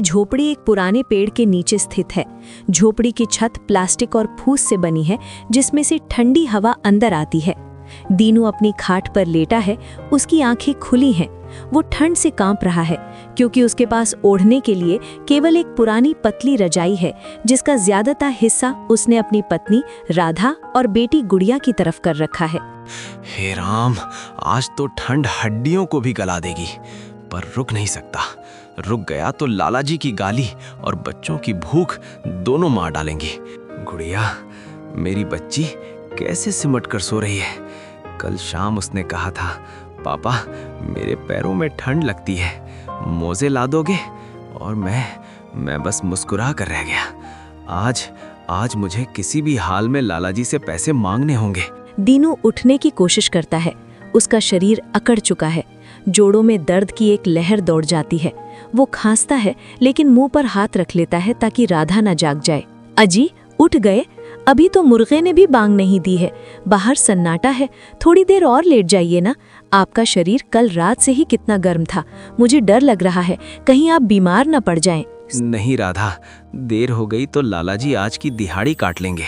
झोपड़ी एक पुराने पेड़ के नीचे स्थित है। झोपड़ी की छत प्लास्टिक और फूस से बनी है, जिसमें से ठंडी हवा अंदर आती है। दीनू अपनी खाट पर लेटा है, उसकी आंखें खुली हैं। वो ठंड से कांप रहा है, क्योंकि उसके पास ओढ़ने के लिए केवल एक पुरानी पतली रजाई है, जिसका ज्यादातर हिस्सा उसने अपनी पत्नी राधा और बेटी गुड़िया की तरफ कर रखा है। हे राम, आज तो ठंड हड्डियों को भी गला देगी, पर रुक नहीं सकता। रुक गया तो लाला जी की गाली और बच्चों की भूख दोनों मार डालेंगी। गुड़िया, मेरी बच्ची कैसे सिमट कर सो रही है। कल शाम उसने कहा था, पापा मेरे पैरों में ठंड लगती है, मोजे ला दोगे? और मैं बस मुस्कुरा कर रह गया। आज मुझे किसी भी हाल में लाला जी से पैसे मांगने होंगे। दीनू उठने की कोशिश करता है। उसका शरीर अकड़ चुका है। जोड़ों में दर्द की एक लहर दौड़ जाती है। वो खांसता है, लेकिन मुंह पर हाथ रख लेता है ताकि राधा न जाग जाए। अजी, उठ गए? अभी तो मुर्गे ने भी बांग नहीं दी है। बाहर सन्नाटा है, थोड़ी देर और लेट जाइए ना। आपका शरीर कल रात से ही कितना गर्म था। मुझे डर लग रहा है, कहीं आप बीमार न पड़ जाएं। नहीं राधा, देर हो गई तो लाला जी आज की दिहाड़ी काट लेंगे,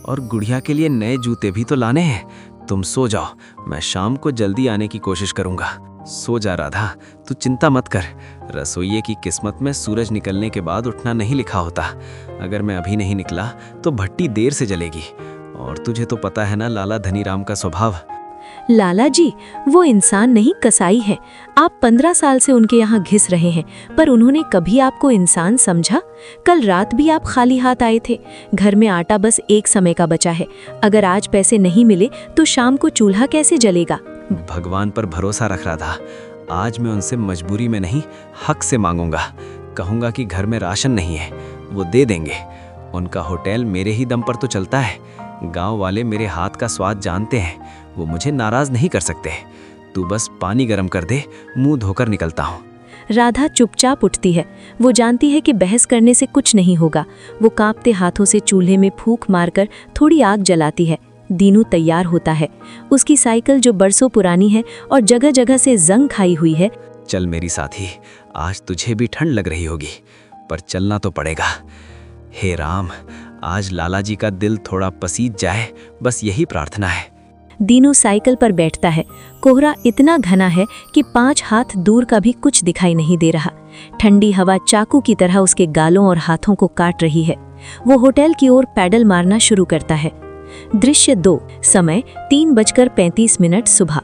और गुड़िया के लिए नए जूते भी तो लाने हैं। तुम सो जाओ, मैं शाम को जल्दी आने की कोशिश करूंगा। सो जा राधा, तू चिंता मत कर। रसोइये की किस्मत में सूरज निकलने के बाद उठना नहीं लिखा होता। अगर मैं अभी नहीं निकला तो भट्टी देर से जलेगी। और तुझे तो पता है ना लाला धनीराम का स्वभाव। लाला जी वो इंसान नहीं, कसाई है। आप 15 साल से उनके यहाँ घिस रहे हैं, पर उन्होंने कभी आपको इंसान समझा? कल रात भी आप खाली हाथ आए थे। घर में आटा बस एक समय का बचा है। अगर आज पैसे नहीं मिले तो शाम को चूल्हा कैसे जलेगा? भगवान पर भरोसा रख रहा था। आज मैं उनसे मजबूरी में नहीं, हक से मांगूंगा। कहूंगा कि घर में राशन नहीं है, वो दे देंगे। उनका होटल मेरे ही दम पर तो चलता है। गांव वाले मेरे हाथ का स्वाद जानते हैं, वो मुझे नाराज नहीं कर सकते। तू बस पानी गर्म कर दे, मुंह धोकर निकलता हूँ। राधा चुपचाप उठती है। वो जानती है कि बहस करने से कुछ नहीं होगा। वो कांपते हाथों से चूल्हे में फूंक मारकर थोड़ी आग जलाती है। दीनू तैयार होता है। उसकी साइकिल जो बरसों पुरानी है और जगह जगह से जंग खाई हुई है। चल मेरी साथी, आज तुझे भी ठंड लग रही होगी, पर चलना तो पड़ेगा। हे राम, आज लाला जी का दिल थोड़ा पसीज जाए, बस यही प्रार्थना है। दीनू साइकिल पर बैठता है। कोहरा इतना घना है कि 5 हाथ दूर का भी कुछ दिखाई नहीं दे रहा। ठंडी हवा चाकू की तरह उसके गालों और हाथों को काट रही है। वो होटल की ओर पैडल मारना शुरू करता है। दृश्य 2, समय 3:35 सुबह।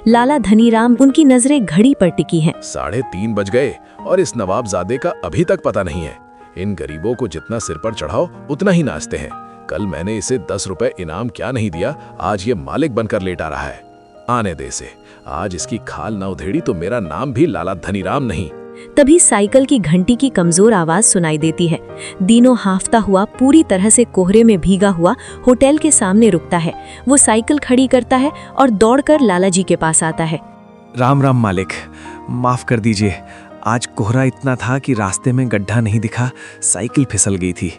लाला धनीराम, उनकी नजरें घड़ी पर टिकी हैं। 3:30 बज गए और इस नवाबजादे का अभी तक पता नहीं है। इन गरीबों को जितना सिर पर चढ़ाओ उतना ही नाचते हैं। कल मैंने इसे 10 रुपए इनाम क्या नहीं दिया, आज ये मालिक बनकर लेटा रहा है। आने दे से, आज इसकी खाल न उधेड़ी तो मेरा नाम भी लाला धनीराम नहीं। तभी साइकिल की घंटी की कमजोर आवाज सुनाई देती है। दीनू हांफता हुआ, पूरी तरह से कोहरे में भीगा हुआ होटल के सामने रुकता है। वो साइकिल खड़ी करता है और दौड़कर लाला जी के पास आता है। राम राम मालिक, माफ कर दीजिए। आज कोहरा इतना था कि रास्ते में गड्ढा नहीं दिखा, साइकिल फिसल गई थी,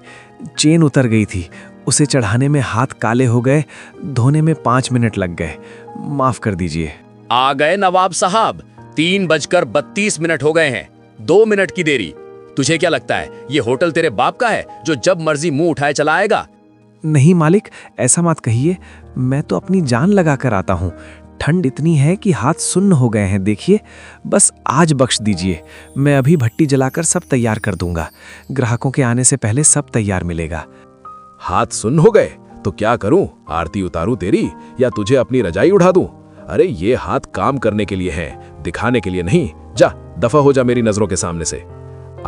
चेन उतर गई थी। उसे चढ़ाने में हाथ काले हो गए, धोने में 5 मिनट लग गए। माफ कर दीजिए। आ गए नवाब साहब, 3:32 हो गए हैं। 2 मिनट की देरी। तुझे क्या लगता है ये होटल तेरे बाप का है जो जब मर्जी मुंह उठाए चला आएगा? नहीं मालिक, ऐसा मत कहिए। मैं तो अपनी जान लगा कर आता हूँ। ठंड इतनी है कि हाथ सुन्न हो गए हैं। देखिए, बस आज बख्श दीजिए। मैं अभी भट्टी जलाकर सब तैयार कर दूंगा। ग्राहकों के आने से पहले सब तैयार मिलेगा। हाथ सुन्न हो गए तो क्या करूं? आरती उतारूं तेरी, या तुझे अपनी रजाई उड़ा दूं? अरे ये हाथ काम करने के लिए हैं, दिखाने के लिए नहीं। जा, दफा हो जा मेरी नजरों के सामने से।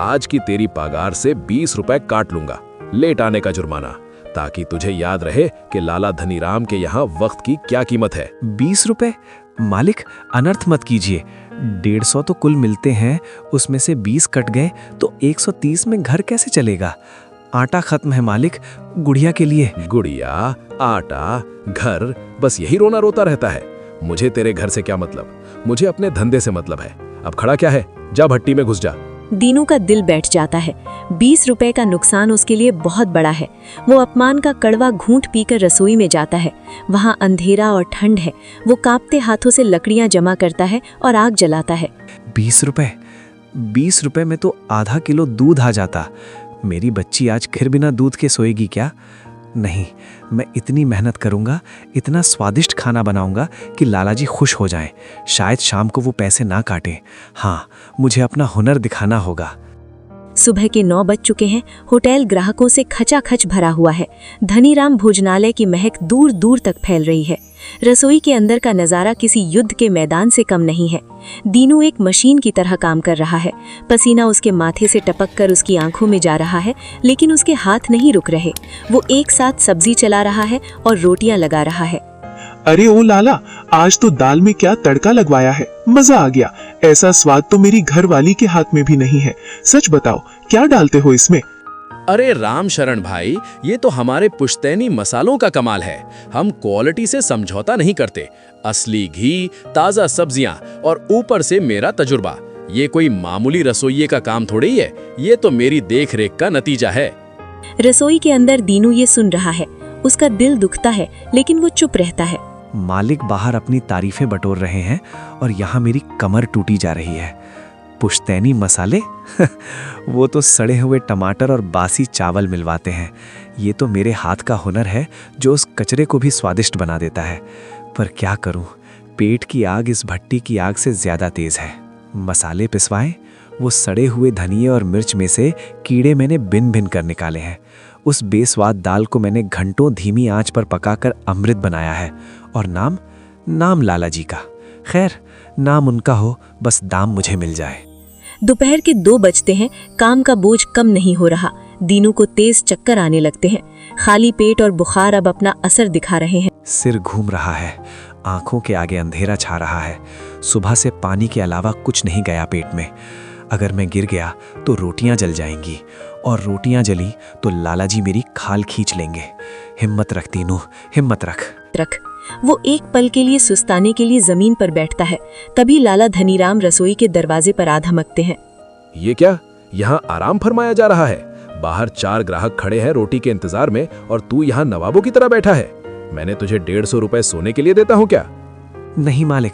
आज की तेरी पगार से 20 रुपए काट लूंगा, लेट आने का जुर्माना, ताकि तुझे याद रहे कि लाला धनीराम के यहाँ वक्त की क्या कीमत है। 20 रुपए? मालिक, अनर्थ मत कीजिए। 150 तो कुल मिलते हैं, उसमें से 20 कट गए तो 130 में घर कैसे चलेगा? आटा खत्म है मालिक, गुड़िया के लिए। गुड़िया, आटा, घर, बस यही रोना रोता रहता है। मुझे तेरे घर से क्या मतलब? मुझे अपने धंधे से मतलब है। अब खड़ा क्या है? जा भट्टी में घुस जा। दीनू का दिल बैठ जाता है। 20 रुपए का नुकसान उसके लिए बहुत बड़ा है। वो अपमान का कड़वा घूंट पीकर रसोई में जाता है। वहाँ अंधेरा और ठंड है। वो कांपते हाथों से लकड़ियां जमा करता है और आग जलाता है। 20 रुपए? 20 रुपए में तो आधा किलो दूध आ जाता। मेरी बच्ची आज फिर बिना दूध के सोएगी क्या? नहीं, मैं इतनी मेहनत करूंगा, इतना स्वादिष्ट खाना बनाऊंगा कि लालाजी खुश हो जाएं। शायद शाम को वो पैसे ना काटें। हाँ, मुझे अपना हुनर दिखाना होगा। सुबह के 9 बज चुके हैं। होटल ग्राहकों से खचाखच भरा हुआ है। धनीराम भोजनालय की महक दूर दूर तक फैल रही है। रसोई के अंदर का नज़ारा किसी युद्ध के मैदान से कम नहीं है। दीनू एक मशीन की तरह काम कर रहा है। पसीना उसके माथे से टपक कर उसकी आंखों में जा रहा है, लेकिन उसके हाथ नहीं रुक रहे। वो एक साथ सब्जी चला रहा है और रोटियां लगा रहा है। अरे ओ लाला, आज तो दाल में क्या तड़का लगवाया है, मजा आ गया। ऐसा स्वाद तो मेरी घरवाली के हाथ में भी नहीं है। सच बताओ, क्या डालते हो इसमें? अरे राम शरण भाई, ये तो हमारे पुश्तैनी मसालों का कमाल है। हम क्वालिटी से समझौता नहीं करते। असली घी, ताज़ा सब्जियां और ऊपर से मेरा तजुर्बा। ये कोई मामूली रसोइये का काम थोड़ी ही है, ये तो मेरी देखरेख का नतीजा है। रसोई के अंदर दीनू ये सुन रहा है। उसका दिल दुखता है, लेकिन वो चुप रहता है। मालिक बाहर अपनी तारीफें बटोर रहे हैं और यहाँ मेरी कमर टूटी जा रही है। पुश्तैनी मसाले वो तो सड़े हुए टमाटर और बासी चावल मिलवाते हैं। ये तो मेरे हाथ का हुनर है जो उस कचरे को भी स्वादिष्ट बना देता है। पर क्या करूं, पेट की आग इस भट्टी की आग से ज्यादा तेज है। मसाले पिसवाएं, वो सड़े हुए धनिये और मिर्च में से कीड़े मैंने बिन बिन कर निकाले हैं। उस बेस्वाद दाल को मैंने घंटों धीमी आंच पर पकाकर अमृत बनाया है। और नाम लालाजी का। खैर, नाम उनका हो, बस दाम मुझे मिल जाए। दोपहर के 2 बजते हैं। काम का बोझ कम नहीं हो रहा। दीनू को तेज चक्कर आने लगते हैं। खाली पेट और बुखार अब अपना असर दिखा रहे हैं। सिर घूम रहा है, आंखों के आगे अंधेरा छा रहा है। सुबह से पानी के अलावा कुछ नहीं गया पेट में। अगर मैं गिर गया तो रोटियां जल जाएंगी, और रोटियां जली तो लालाजी मेरी खाल खींच लेंगे। हिम्मत रख दीनू, हिम्मत रख। वो एक पल के लिए सुस्ताने के लिए जमीन पर बैठता है। तभी लाला धनीराम रसोई के दरवाजे पर आ धमकते हैं। ये क्या, यहाँ आराम फरमाया जा रहा है? बाहर 4 ग्राहक खड़े हैं रोटी के इंतजार में, और तू यहाँ नवाबों की तरह बैठा है। मैंने तुझे 150 रुपए सोने के लिए देता हूँ क्या? नहीं मालिक,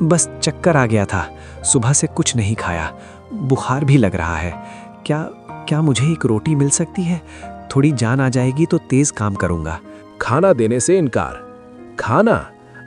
बस चक्कर आ गया था। सुबह से कुछ नहीं खाया, बुखार भी लग रहा है। क्या मुझे एक रोटी मिल सकती है? थोड़ी जान आ जाएगी तो तेज काम करूंगा। खाना देने से इनकार? खाना?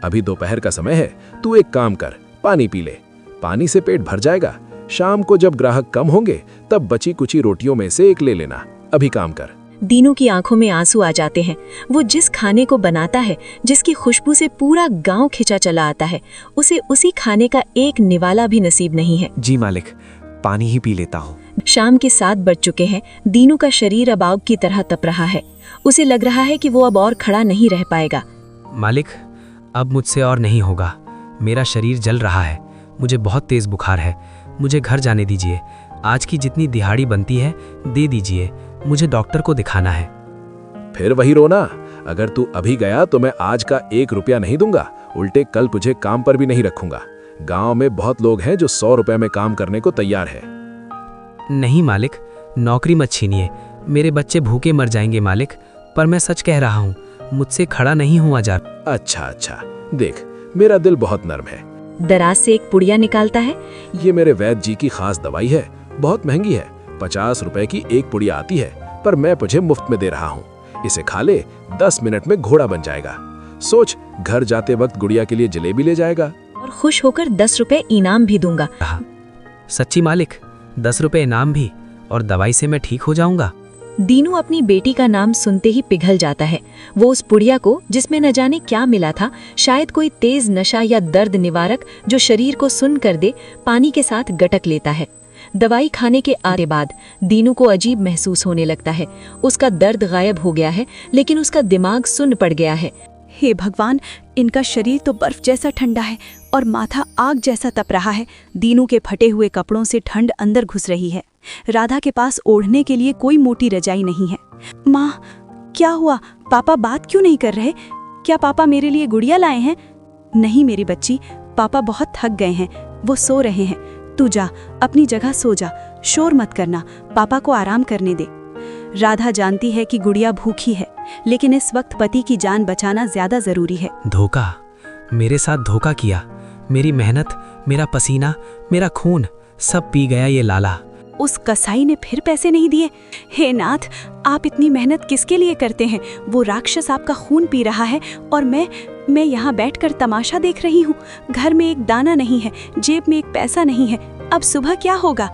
अभी दोपहर का समय है। तू एक काम कर, पानी पी ले। पानी से पेट भर जाएगा। शाम को जब ग्राहक कम होंगे तब बची कुची रोटियों में से एक ले लेना। अभी काम कर। दीनू की आंखों में आंसू आ जाते हैं। वो जिस खाने को बनाता है, जिसकी खुशबू से पूरा गांव खिंचा चला आता है, उसे उसी खाने का एक निवाला भी नसीब नहीं है। जी मालिक, पानी ही पी लेता हूँ। शाम के 7 बज चुके हैं। दीनू का शरीर अब आग की तरह तप रहा है। उसे लग रहा है कि वो अब और खड़ा नहीं रह पाएगा। मालिक, अब मुझसे और नहीं होगा। मेरा शरीर जल रहा है। मुझे बहुत तेज बुखार है। मुझे घर जाने दीजिए। आज की जितनी दिहाड़ी बनती है दे दीजिए। मुझे डॉक्टर को दिखाना है। फिर वही रोना। अगर तू अभी गया तो मैं आज का 1 रुपया नहीं दूंगा। उल्टे कल तुझे काम पर भी नहीं रखूंगा। गांव में बहुत लोग हैं जो 100 रुपए में काम करने को तैयार है। नहीं मालिक, नौकरी मत छीनिए। मेरे बच्चे भूखे मर जाएंगे मालिक। पर मैं सच कह रहा हूँ, मुझसे खड़ा नहीं हुआ जा। अच्छा, देख, मेरा दिल बहुत नर्म है। दराज से एक पुड़िया निकालता है। ये मेरे वैद्य जी की खास दवाई है। बहुत महंगी है। 50 रुपए की एक पुड़िया आती है, पर मैं तुझे मुफ्त में दे रहा हूँ। इसे खा ले, 10 मिनट में घोड़ा बन जाएगा। सोच, घर जाते वक्त गुड़िया के लिए जलेबी ले जाएगा। और खुश होकर 10 रुपए इनाम भी दूंगा। सच्ची मालिक, 10 रुपए इनाम भी, और दवाई से मैं ठीक हो जाऊंगा। दीनू अपनी बेटी का नाम सुनते ही पिघल जाता है। वो उस पुड़िया को, जिसमें न जाने क्या मिला था, शायद कोई तेज नशा या दर्द निवारक जो शरीर को सुन्न कर दे, पानी के साथ गटक लेता है। दवाई खाने के आने बाद दीनू को अजीब महसूस होने लगता है। उसका दर्द गायब हो गया है, लेकिन उसका दिमाग सुन्न पड़ गया है। हे भगवान, इनका शरीर तो बर्फ जैसा ठंडा है और माथा आग जैसा तप रहा है। दीनू के फटे हुए कपड़ों से ठंड अंदर घुस रही है। राधा के पास ओढ़ने के लिए कोई मोटी रजाई नहीं है। माँ, क्या हुआ? पापा बात क्यों नहीं कर रहे? क्या पापा मेरे लिए गुड़िया लाए हैं? नहीं मेरी बच्ची, पापा बहुत थक गए हैं, वो सो रहे हैं। तू जा, अपनी जगह सो जा, शोर मत करना, पापा को आराम करने दे। राधा जानती है कि गुड़िया भूखी है, लेकिन इस वक्त पति की जान बचाना ज्यादा जरूरी है। धोखा, मेरे साथ धोखा किया। मेरी मेहनत, मेरा पसीना, मेरा खून सब पी गया ये लाला। उस कसाई ने फिर पैसे नहीं दिए। हे नाथ, आप इतनी मेहनत किसके लिए करते हैं? वो राक्षस आपका खून पी रहा है और मैं यहाँ बैठकर तमाशा देख रही हूँ। घर में एक दाना नहीं है, जेब में एक पैसा नहीं है। अब सुबह क्या होगा?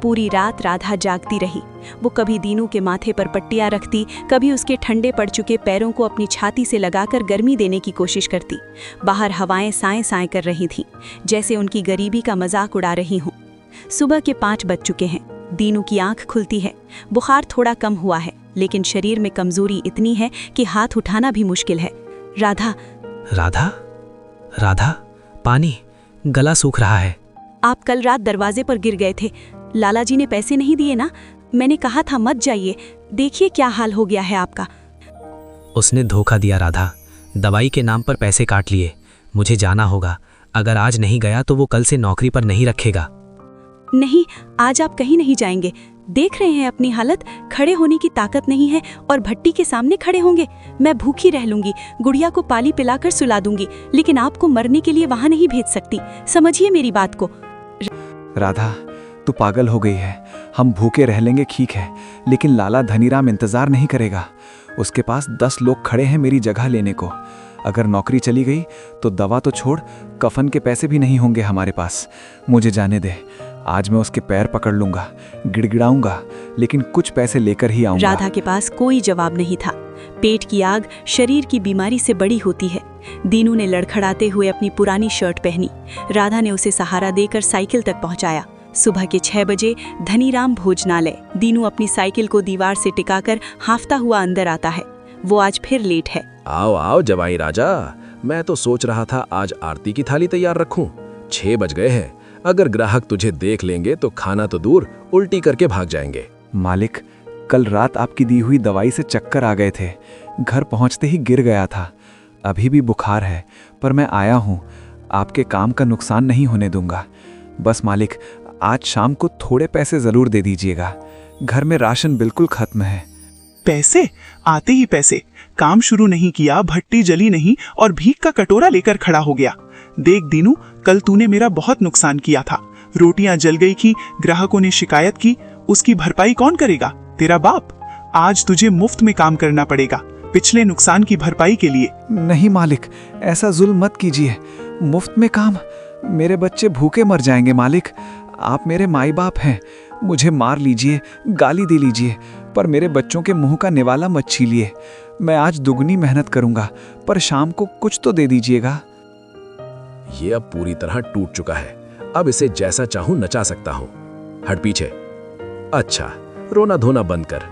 पूरी रात राधा जागती रही। वो कभी दीनू के माथे पर पट्टियां रखती, कभी उसके ठंडे पड़ चुके पैरों को अपनी छाती से लगाकर गर्मी देने की कोशिश करती। बाहर हवाएं साएं साएं कर रही थीं, जैसे उनकी गरीबी का मजाक उड़ा रही हूँ। सुबह के 5 बज चुके हैं। दीनू की आंख खुलती है। बुखार थोड़ा कम हुआ है, लेकिन शरीर में कमजोरी इतनी है कि हाथ उठाना भी मुश्किल है। राधा, राधा, राधा, पानी, गला सूख रहा है। आप कल रात दरवाजे पर गिर गए थे। लाला जी ने पैसे नहीं दिए ना? मैंने कहा था मत जाइए। देखिए क्या हाल हो गया है आपका। उसने धोखा दिया राधा, दवाई के नाम पर पैसे काट लिए। मुझे जाना होगा। अगर आज नहीं गया तो वो कल से नौकरी पर नहीं रखेगा। नहीं, आज आप कहीं नहीं जाएंगे। देख रहे हैं अपनी हालत, खड़े होने की ताकत नहीं है और भट्टी के सामने खड़े होंगे। मैं भूखी रह लूंगी, गुड़िया को पाली पिलाकर सुला दूंगी, लेकिन आपको मरने के लिए वहां नहीं भेज सकती। समझिए मेरी बात को। राधा, तू पागल हो गई है। हम भूखे रह लेंगे ठीक है, लेकिन लाला धनीराम इंतजार नहीं करेगा। उसके पास 10 लोग खड़े हैं मेरी जगह लेने को। अगर नौकरी चली गई तो दवा तो छोड़, कफन के पैसे भी नहीं होंगे हमारे पास। मुझे जाने दे। आज मैं उसके पैर पकड़ लूंगा, गिड़गिड़ाऊंगा, लेकिन कुछ पैसे लेकर ही आऊंगा। राधा के पास कोई जवाब नहीं था। पेट की आग शरीर की बीमारी से बड़ी होती है। दीनू ने लड़खड़ाते हुए अपनी पुरानी शर्ट पहनी। राधा ने उसे सहारा देकर साइकिल तक पहुंचाया। सुबह के 6 बजे धनीराम भोजनालय। दीनू अपनी साइकिल को दीवार से टिकाकर हांफता हुआ अंदर आता है। वो आज फिर लेट है। आओ आओ जवाई राजा, मैं तो सोच रहा था आज आरती की थाली तैयार रखूं। 6 बज गए हैं। अगर ग्राहक तुझे देख लेंगे तो खाना तो दूर, उल्टी करके भाग जाएंगे। मालिक, कल रात आपकी दी हुई दवाई से चक्कर आ गए थे। घर पहुंचते ही गिर गया था। अभी भी बुखार है, पर मैं आया हूँ। आपके काम का नुकसान नहीं होने दूंगा। बस मालिक, आज शाम को थोड़े पैसे जरूर दे दीजिएगा। घर में राशन बिल्कुल खत्म है। पैसे? आते ही पैसे? काम शुरू नहीं किया, भट्टी जली नहीं और भीख का कटोरा लेकर खड़ा हो गया। देख दीनू, कल तूने मेरा बहुत नुकसान किया था। रोटियां जल गई थी, ग्राहकों ने शिकायत की। उसकी भरपाई कौन करेगा? तेरा बाप। आज तुझे मुफ्त में काम करना पड़ेगा पिछले नुकसान की भरपाई के लिए। नहीं मालिक, ऐसा जुल्म मत कीजिए। मुफ्त में काम? मेरे बच्चे भूखे मर जाएंगे मालिक। आप मेरे माई बाप हैं। मुझे मार लीजिए, गाली दे लीजिए, पर मेरे बच्चों के मुंह का निवाला मत छीलिए। मैं आज दुगनी मेहनत करूंगा, पर शाम को कुछ तो दे दीजिएगा। ये अब पूरी तरह टूट चुका है। अब इसे जैसा चाहूं नचा सकता हूं। हट पीछे। अच्छा, रोना धोना बंद कर।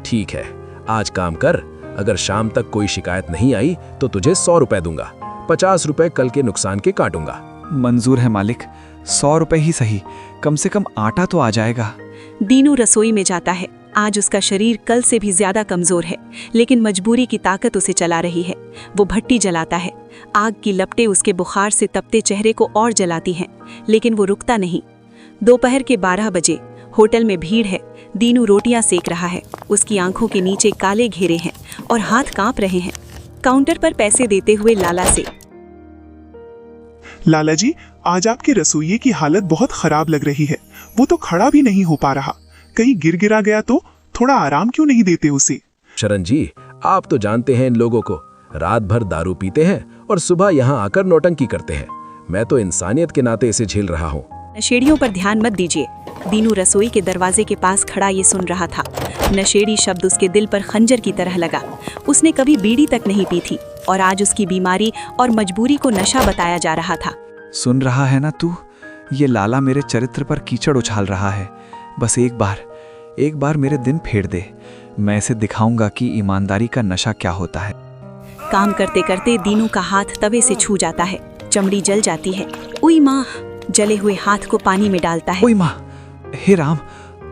ठीक है, आज काम कर। अगर शाम तक कोई शिकायत नहीं आई तो तुझे 100 रुपए दूंगा। 50 रुपए कल के नुकसान के काटूंगा। मंजूर है मालिक, 100 रुपए ही सही, कम से कम आटा तो आ जाएगा। दीनू रसोई में जाता है। आज उसका शरीर कल से भी ज्यादा कमजोर है, लेकिन मजबूरी की ताकत उसे चला रही है। वो भट्टी जलाता है। आग की लपटें उसके बुखार से तपते चेहरे को और जलाती हैं, लेकिन वो रुकता नहीं। दोपहर के 12 बजे होटल में भीड़ है। दीनू रोटियां सेक रहा है। उसकी आंखों के नीचे काले घेरे हैं और हाथ कांप रहे हैं। काउंटर पर पैसे देते हुए लाला से, लाला जी, आज आपके रसोइये की हालत बहुत खराब लग रही है। वो तो खड़ा भी नहीं हो पा रहा। कहीं गिर गिरा गया तो? थोड़ा आराम क्यों नहीं देते उसे? शरण जी, आप तो जानते हैं इन लोगों को। रात भर दारू पीते हैं और सुबह यहाँ आकर नौटंकी करते हैं। मैं तो इंसानियत के नाते इसे झेल रहा हूँ। नशेड़ियों पर ध्यान मत दीजिए। दीनू रसोई के दरवाजे के पास खड़ा ये सुन रहा था। नशेड़ी शब्द उसके दिल पर खंजर की तरह लगा। उसने कभी बीड़ी तक नहीं पी थी और आज उसकी बीमारी और मजबूरी को नशा बताया जा रहा था। सुन रहा है ना तू? ये लाला मेरे चरित्र पर कीचड़ उछाल रहा है। बस एक बार मेरे दिन फेर दे। मैं इसे दिखाऊंगा कि ईमानदारी का नशा क्या होता है। काम करते करते दीनू का हाथ तवे से छू जाता है। चमड़ी जल जाती है। उई माँ! जले हुए हाथ को पानी में डालता है। ओए माँ! हे राम,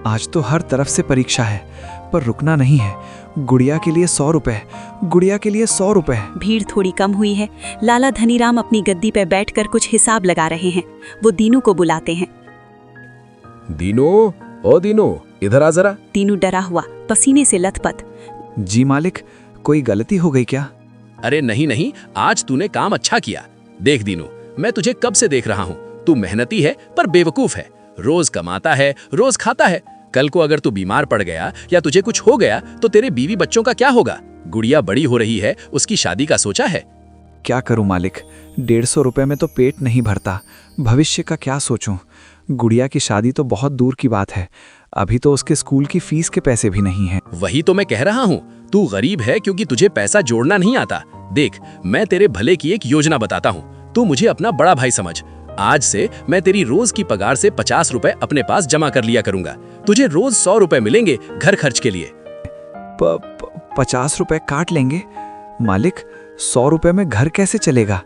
आज तो हर तरफ से परीक्षा है, पर रुकना नहीं है। गुड़िया के लिए 100 रुपए, गुड़िया के लिए 100 रुपए। भीड़ थोड़ी कम हुई है। लाला धनीराम अपनी गद्दी पर बैठकर कुछ हिसाब लगा रहे हैं। वो दीनू को बुलाते हैं। दीनू, ओ दीनू, इधर आ जरा। दीनू डरा हुआ, पसीने से लथपथ। जी मालिक, कोई गलती हो गई क्या? अरे नहीं नहीं, आज तूने काम अच्छा किया। देख दीनू, मैं तुझे कब से देख रहा हूँ। तू मेहनती है पर बेवकूफ है। रोज कमाता है, रोज खाता है। कल को अगर तू बीमार पड़ गया या तुझे कुछ हो गया तो तेरे बीवी बच्चों का क्या होगा? गुड़िया बड़ी हो रही है, उसकी शादी का सोचा है? क्या करूं मालिक, 150 रुपए में तो पेट नहीं भरता। भविष्य का क्या सोचूं? गुड़िया की शादी तो बहुत दूर की बात है। अभी तो उसके स्कूल की फीस के पैसे भी नहीं हैं। वही तो मैं कह रहा हूँ, तू गरीब है क्योंकि तुझे पैसा जोड़ना नहीं आता। देख, मैं तेरे भले की एक योजना बताता हूँ, तू मुझे अपना बड़ा भाई समझ। आज से मैं तेरी रोज की पगार से 50 रुपए अपने पास जमा कर लिया करूंगा। तुझे रोज 100 रुपए मिलेंगे घर खर्च के लिए। 50 रुपए काट लेंगे मालिक? 100 रुपए में घर कैसे चलेगा?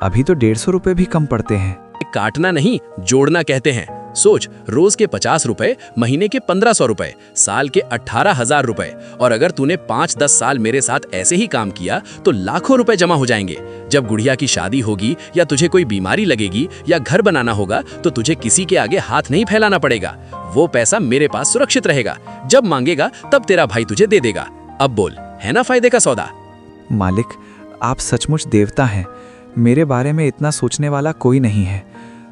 अभी तो 150 रुपए भी कम पड़ते हैं। काटना नहीं, जोड़ना कहते हैं। सोच, रोज के 50 रुपए, महीने के 1500 रुपए, साल के 18,000 रुपए। और अगर तूने 5-10 साल मेरे साथ ऐसे ही काम किया तो लाखों रुपए जमा हो जाएंगे। जब गुड़िया की शादी होगी या तुझे कोई बीमारी लगेगी या घर बनाना होगा तो तुझे किसी के आगे हाथ नहीं फैलाना पड़ेगा। वो पैसा मेरे पास सुरक्षित रहेगा। जब मांगेगा तब तेरा भाई तुझे दे देगा। अब बोल, है ना फायदे का सौदा? मालिक, आप सचमुच देवता हैं। मेरे बारे में इतना सोचने वाला कोई नहीं है।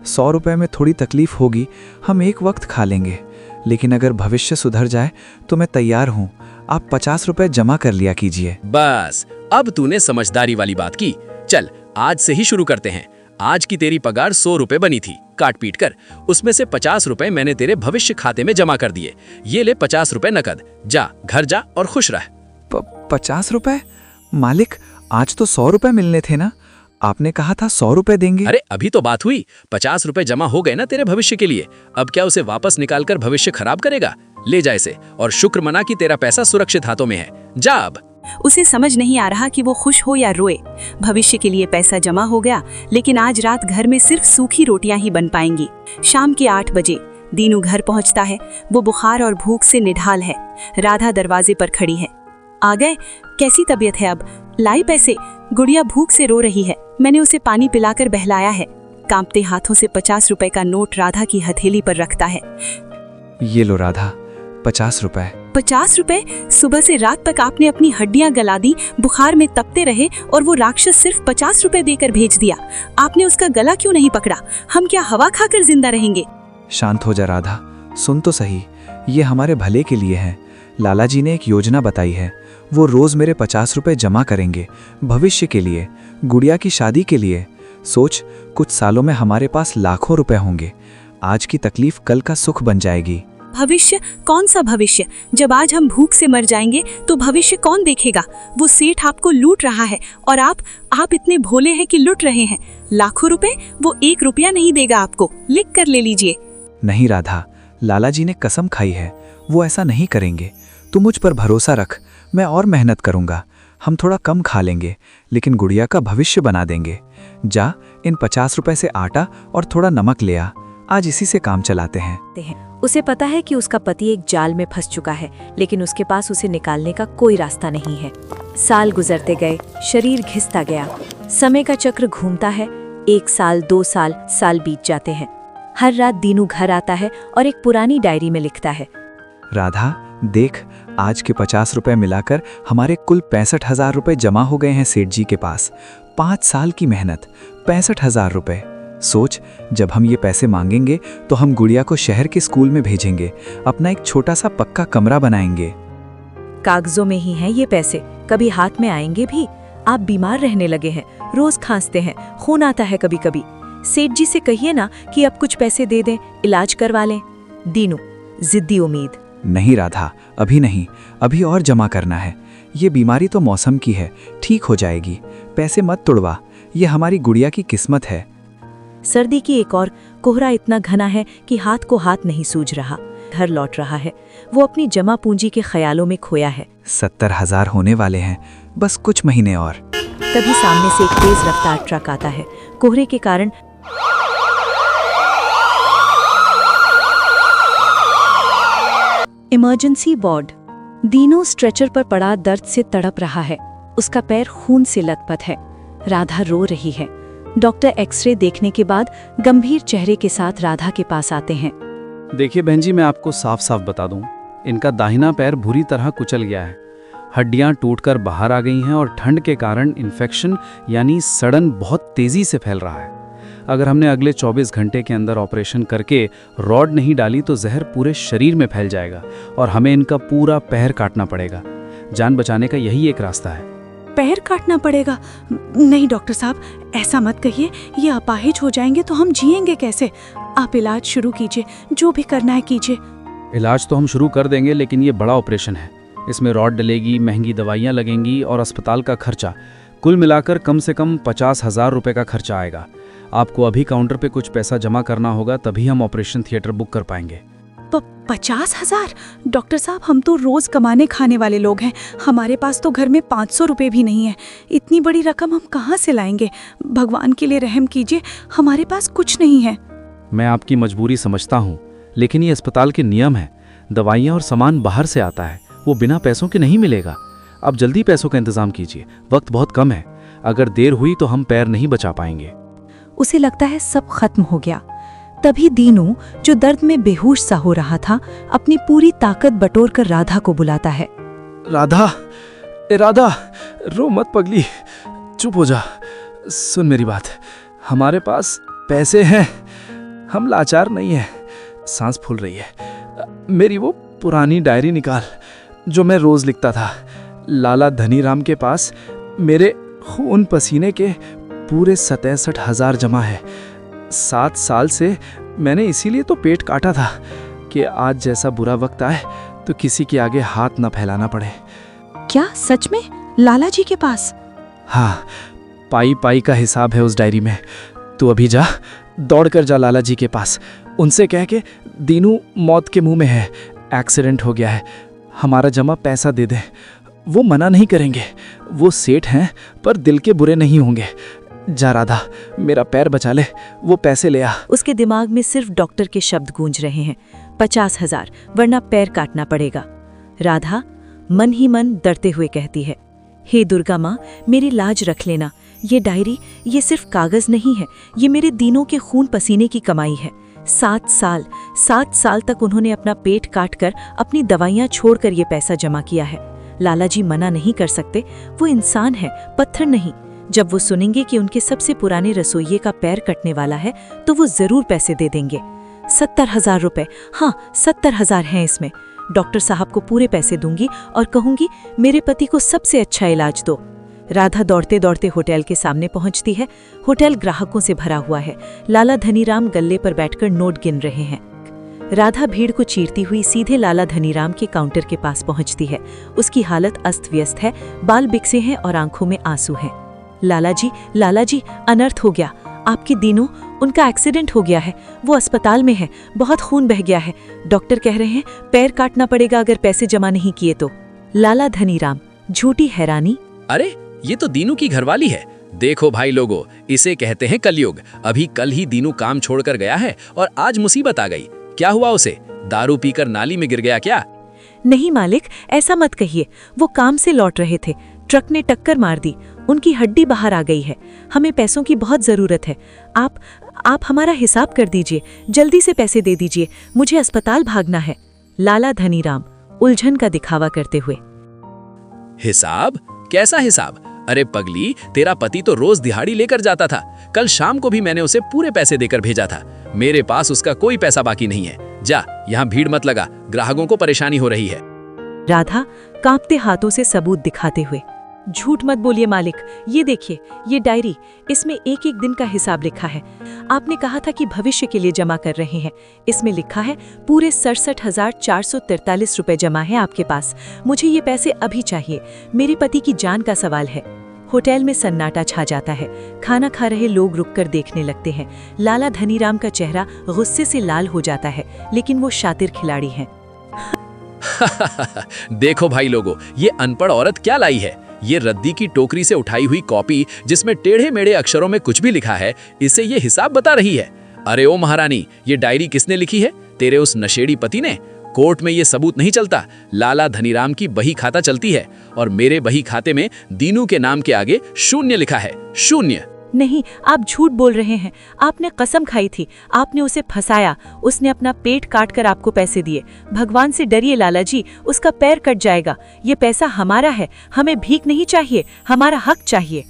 100 रुपए में थोड़ी तकलीफ होगी, हम एक वक्त खा लेंगे, लेकिन अगर भविष्य सुधर जाए तो मैं तैयार हूँ। आप 50 रुपए जमा कर लिया कीजिए। बस, अब तूने समझदारी वाली बात की। चल, आज से ही शुरू करते हैं। आज की तेरी पगार 100 रुपए बनी थी, काट पीट कर। उसमें से 50 रुपए मैंने तेरे भविष्य खाते में जमा कर दिए। ये ले 50 रुपए नकद। जा, घर जा और खुश रह। 50 रुपए? मालिक, आज तो 100 रुपए मिलने थे ना? आपने कहा था 100 रुपए देंगे। अरे अभी तो बात हुई। 50 रुपए जमा हो गए ना तेरे भविष्य के लिए। अब क्या उसे वापस निकालकर भविष्य खराब करेगा? ले जा इसे और शुक्र मना कि तेरा पैसा सुरक्षित हाथों में है। जा अब। उसे समझ नहीं आ रहा कि वो खुश हो या रोए। भविष्य के लिए पैसा जमा हो गया, लेकिन आज रात घर में सिर्फ सूखी रोटियां ही बन पाएंगी। शाम के 8 बजे दीनू घर पहुंचता है। वो बुखार और भूख से निढाल है। राधा दरवाजे पर खड़ी है। आ गए? कैसी तबीयत है अब? लाई पैसे। गुड़िया भूख से रो रही है। मैंने उसे पानी पिलाकर बहलाया है। कांपते हाथों से 50 रुपए का नोट राधा की हथेली पर रखता है। ये लो राधा, 50 रुपए। 50 रुपए? सुबह से रात तक आपने अपनी हड्डियां गला दी, बुखार में तपते रहे और वो राक्षस सिर्फ 50 रुपए देकर भेज दिया। आपने उसका गला क्यों नहीं पकड़ा? हम क्या हवा खाकर जिंदा रहेंगे? शांत हो जा राधा, सुन तो सही। ये हमारे भले के लिए है। लाला जी ने एक योजना बताई है। वो रोज मेरे 50 रुपए जमा करेंगे, भविष्य के लिए, गुड़िया की शादी के लिए। सोच, कुछ सालों में हमारे पास लाखों रुपए होंगे। आज की तकलीफ कल का सुख बन जाएगी। भविष्य? कौन सा भविष्य? जब आज हम भूख से मर जाएंगे तो भविष्य कौन देखेगा? वो सेठ आपको लूट रहा है और आप इतने भोले हैं कि लूट रहे हैं। लाखों रुपए? वो 1 रुपया नहीं देगा आपको। लिख कर ले लीजिए। नहीं राधा, लाला जी ने कसम खाई है, वो ऐसा नहीं करेंगे। तू मुझ पर भरोसा रख, मैं और मेहनत करूंगा। हम थोड़ा कम खा लेंगे, लेकिन गुड़िया का भविष्य बना देंगे। जा, इन 50 रुपए से आटा और थोड़ा नमक ले आ। आज इसी से काम चलाते हैं। उसे पता है कि उसका पति एक जाल में फंस चुका है, लेकिन उसके पास उसे निकालने का कोई रास्ता नहीं है। साल गुजरते गए, शरीर घिसता गया। समय का चक्र घूमता है। 1 साल, 2 साल, साल बीत जाते हैं। हर रात दीनू घर आता है और एक पुरानी डायरी में लिखता है, राधा देख, आज के 50 रुपए मिलाकर हमारे कुल 65,000 रुपए जमा हो गए हैं सेठ जी के पास। 5 साल की मेहनत, 65,000 रुपए। सोच, जब हम ये पैसे मांगेंगे तो हम गुड़िया को शहर के स्कूल में भेजेंगे, अपना एक छोटा सा पक्का कमरा बनाएंगे। कागजों में ही हैं ये पैसे, कभी हाथ में आएंगे भी। आप बीमार रहने लगे हैं, रोज खांसते हैं, खून आता है कभी कभी। सेठ जी से कहिए ना कि अब कुछ पैसे दे दें, इलाज करवा लें। दीनू, जिद्दी उम्मीद। नहीं राधा, अभी नहीं, अभी और जमा करना है। ये बीमारी तो मौसम की है, ठीक हो जाएगी। पैसे मत तुड़वा, ये हमारी गुड़िया की किस्मत है। सर्दी की एक और, कोहरा इतना घना है कि हाथ को हाथ नहीं सूझ रहा। घर लौट रहा है। वो अपनी जमा पूंजी के ख्यालों में खोया है। 70,000 होने वाले हैं, बस कुछ महीने और। तभी सामने से एक तेज रफ्तार ट्रक आता है। कोहरे के कारण इमरजेंसी वार्ड। दीनू स्ट्रेचर पर पड़ा दर्द से तड़प रहा है। उसका पैर खून से लथपथ है। राधा रो रही है। डॉक्टर एक्सरे देखने के बाद गंभीर चेहरे के साथ राधा के पास आते हैं। देखिए बहन जी, मैं आपको साफ साफ बता दूं, इनका दाहिना पैर बुरी तरह कुचल गया है। हड्डियां टूटकर बाहर आ गई हैं और ठंड के कारण इन्फेक्शन यानी सड़न बहुत तेजी से फैल रहा है। अगर हमने अगले 24 घंटे के अंदर ऑपरेशन करके रॉड नहीं डाली तो जहर पूरे शरीर में फैल जाएगा और हमें इनका पूरा पैर काटना पड़ेगा। जान बचाने का यही एक रास्ता है। पैर काटना पड़ेगा? नहीं डॉक्टर साहब, ऐसा मत कहिए, ये अपाहिज हो जाएंगे तो हम जिएंगे कैसे? आप इलाज शुरू कीजिए, जो भी करना है कीजिए। इलाज तो हम शुरू कर देंगे, लेकिन ये बड़ा ऑपरेशन है। इसमें रॉड डलेगी, महंगी दवाइयाँ लगेंगी और अस्पताल का खर्चा कुल मिलाकर कम से कम 50,000 रुपये का खर्चा आएगा। आपको अभी काउंटर पे कुछ पैसा जमा करना होगा, तभी हम ऑपरेशन थिएटर बुक कर पाएंगे। 50,000? डॉक्टर साहब, हम तो रोज कमाने खाने वाले लोग हैं, हमारे पास तो घर में 500 रुपये भी नहीं है। इतनी बड़ी रकम हम कहाँ से लाएंगे? भगवान के लिए रहम कीजिए, हमारे पास कुछ नहीं है। मैं आपकी मजबूरी समझता हूँ, लेकिन ये अस्पताल के नियम है। दवाइयाँ और सामान बाहर से आता है, वो बिना पैसों के नहीं मिलेगा। आप जल्दी पैसों का इंतजाम कीजिए, वक्त बहुत कम है। अगर देर हुई तो हम पैर नहीं बचा पाएंगे। उसे लगता है सब खत्म हो गया। तभी दीनू, जो दर्द में बेहोश सा हो रहा था, अपनी पूरी ताकत बटोर कर राधा को बुलाता है। राधा, ए राधा, रो मत पगली, चुप हो जा। सुन मेरी बात, हमारे पास पैसे हैं, हम लाचार नहीं हैं। सांस फूल रही है। मेरी वो पुरानी डायरी निकाल जो मैं रोज लिखता था। लाला धनीराम के पास मेरे खून पसीने के पूरे 67,000 जमा है। 7 साल से मैंने इसीलिए तो पेट काटा था कि आज जैसा बुरा वक्त आए तो किसी के आगे हाथ न फैलाना पड़े। क्या सच में लाला जी के पास? हाँ, पाई पाई का हिसाब है उस डायरी में। तू अभी जा, दौड़ कर जा लाला जी के पास। उनसे कह के दीनू मौत के मुंह में है, एक्सीडेंट हो गया है, हमारा जमा पैसा दे दे। वो मना नहीं करेंगे। वो सेठ हैं पर दिल के बुरे नहीं होंगे। जा राधा, मेरा पैर बचा ले, वो पैसे ले आ। उसके दिमाग में सिर्फ डॉक्टर के शब्द गूंज रहे हैं, 50,000 वरना पैर काटना पड़ेगा। राधा मन ही मन डरते हुए कहती है, हे दुर्गा माँ, मेरी लाज रख लेना। ये डायरी, ये सिर्फ कागज नहीं है, ये मेरे दिनों के खून पसीने की कमाई है। 7 साल तक उन्होंने अपना पेट काटकर अपनी दवाइयाँ छोड़कर ये पैसा जमा किया है। लाला जी मना नहीं कर सकते, वो इंसान है, पत्थर नहीं। जब वो सुनेंगे कि उनके सबसे पुराने रसोइये का पैर कटने वाला है तो वो जरूर पैसे दे देंगे। 70,000 रुपए, हाँ 70,000 हैं इसमें। डॉक्टर साहब को पूरे पैसे दूंगी और कहूंगी मेरे पति को सबसे अच्छा इलाज दो। राधा दौड़ते दौड़ते होटल के सामने पहुंचती है। होटल ग्राहकों से भरा हुआ है। लाला धनीराम गल्ले पर बैठकर नोट गिन रहे हैं। राधा भीड़ को चीरती हुई सीधे लाला धनीराम के काउंटर के पास पहुंचती है। उसकी हालत अस्त व्यस्त है, बाल बिखसे हैं और आंखों में आंसू हैं। लाला जी, अनर्थ हो गया। आपके दिनों, उनका एक्सीडेंट हो गया है, वो अस्पताल में है, बहुत खून बह गया है। डॉक्टर कह रहे हैं पैर काटना पड़ेगा अगर पैसे जमा नहीं किए तो। लाला धनीराम, झूठी हैरानी। अरे ये तो दीनू की घरवाली है। देखो भाई लोगों, इसे कहते हैं कलयुग। अभी कल ही दीनू काम छोड़कर गया है और आज मुसीबत आ गई। क्या हुआ उसे? दारू पीकर नाली में गिर गया क्या? नहीं मालिक, ऐसा मत कहिए। वो काम से लौट रहे थे, ट्रक ने टक्कर मार दी, उनकी हड्डी बाहर आ गई है। हमें पैसों की बहुत जरूरत है। आप हमारा हिसाब कर दीजिए, जल्दी से पैसे दे दीजिए, मुझे अस्पताल भागना है। लाला धनीराम उलझन का दिखावा करते हुए, हिसाब? कैसा हिसाब? अरे पगली, तेरा पति तो रोज दिहाड़ी लेकर जाता था। कल शाम को भी मैंने उसे पूरे पैसे देकर भेजा था। मेरे पास उसका कोई पैसा बाकी नहीं है। जा, यहाँ भीड़ मत लगा, ग्राहकों को परेशानी हो रही है। राधा कांपते हाथों से सबूत दिखाते हुए, झूठ मत बोलिए मालिक, ये देखिए, ये डायरी, इसमें एक एक दिन का हिसाब लिखा है। आपने कहा था कि भविष्य के लिए जमा कर रहे हैं। इसमें लिखा है पूरे 67,443 रुपए जमा है आपके पास। मुझे ये पैसे अभी चाहिए, मेरे पति की जान का सवाल है। होटल में सन्नाटा छा जाता है। खाना खा रहे लोग रुककर देखने लगते हैं। लाला धनीराम का चेहरा गुस्से से लाल हो जाता है, लेकिन वो शातिर खिलाड़ी हैं। देखो भाई लोगों, ये अनपढ़ औरत क्या लाई है। ये रद्दी की टोकरी से उठाई हुई कॉपी जिसमें टेढ़े मेढ़े अक्षरों में कुछ भी लिखा है, इसे ये हिसाब बता रही है। अरे ओ महारानी, ये डायरी किसने लिखी है? तेरे उस नशेड़ी पति ने। कोर्ट में ये सबूत नहीं चलता। लाला धनीराम की बही खाता चलती है और मेरे बही खाते में दीनू के नाम के आगे 0 लिखा है। 0। नहीं, आप झूठ बोल रहे हैं। आपने कसम खाई थी, आपने उसे फंसाया। उसने अपना पेट काट कर आपको पैसे दिए। भगवान से डरिए लाला जी, उसका पैर कट जाएगा। ये पैसा हमारा है, हमें भीख नहीं चाहिए, हमारा हक चाहिए।